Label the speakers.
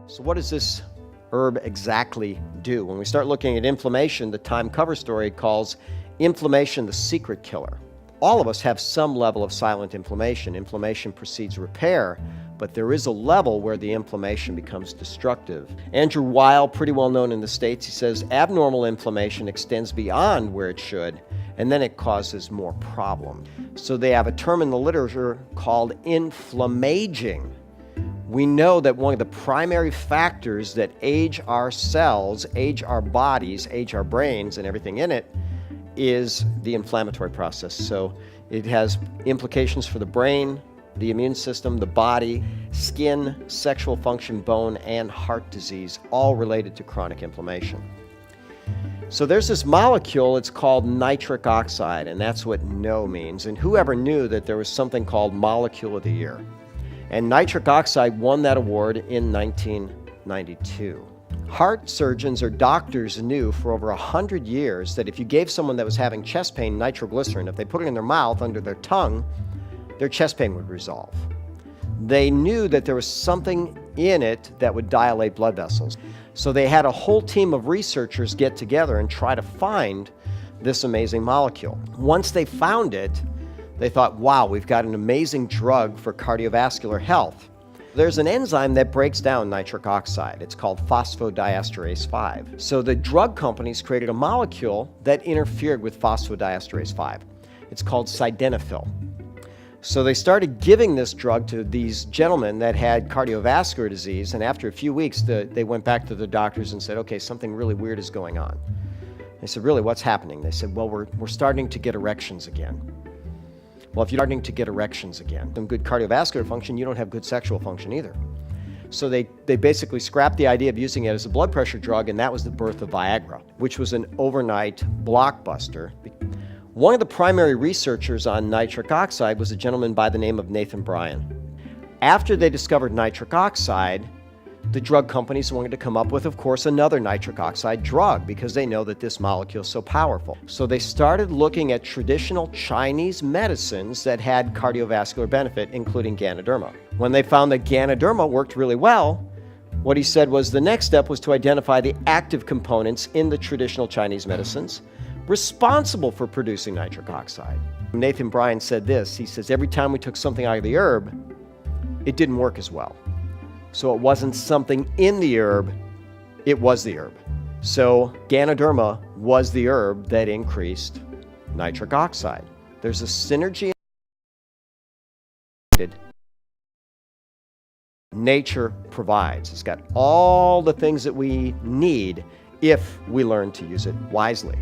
Speaker 1: So what does this herb exactly do? When we start looking at inflammation, the Time cover story calls inflammation the secret killer. All of us have some level of silent inflammation. Inflammation precedes repair, but there is a level where the inflammation becomes destructive. Andrew Weil, pretty well known in the States, he says abnormal inflammation extends beyond where it should, and then it causes more problem. So they have a term in the literature called inflammaging. We know that one of the primary factors that age our cells, age our bodies, age our brains and everything in it is the inflammatory process. So it has implications for the brain, the immune system, the body, skin, sexual function, bone, and heart disease, all related to chronic inflammation. So there's this molecule, it's called nitric oxide, and that's what NO means. And whoever knew that there was something called Molecule of the Year? And nitric oxide won that award in 1992. Heart surgeons or doctors knew for over 100 years that if you gave someone that was having chest pain nitroglycerin, if they put it in their mouth under their tongue, their chest pain would resolve. They knew that there was something in it that would dilate blood vessels. So they had a whole team of researchers get together and try to find this amazing molecule. Once they found it, they thought, wow, we've got an amazing drug for cardiovascular health. There's an enzyme that breaks down nitric oxide. It's called phosphodiesterase 5. So the drug companies created a molecule that interfered with phosphodiesterase 5. It's called sildenafil. So they started giving this drug to these gentlemen that had cardiovascular disease, and after a few weeks, they went back to the doctors and said, okay, something really weird is going on. They said, really, what's happening? They said, well, we're starting to get erections again. Well, if you're starting to get erections again, some good cardiovascular function, you don't have good sexual function either. So they basically scrapped the idea of using it as a blood pressure drug, and that was the birth of Viagra, which was an overnight blockbuster. One of the primary researchers on nitric oxide was a gentleman by the name of Nathan Bryan. After they discovered nitric oxide, the drug companies wanted to come up with, of course, another nitric oxide drug because they know that this molecule is so powerful. So they started looking at traditional Chinese medicines that had cardiovascular benefit, including Ganoderma. When they found that Ganoderma worked really well, what he said was the next step was to identify the active components in the traditional Chinese medicines responsible for producing nitric oxide. Nathan Bryan said this, he says, every time we took something out of the herb, it didn't work as well. So it wasn't something in the herb, it was the herb. So Ganoderma was the herb that increased nitric oxide. There's a synergy nature provides. It's got all the things that we need if we learn to use it wisely.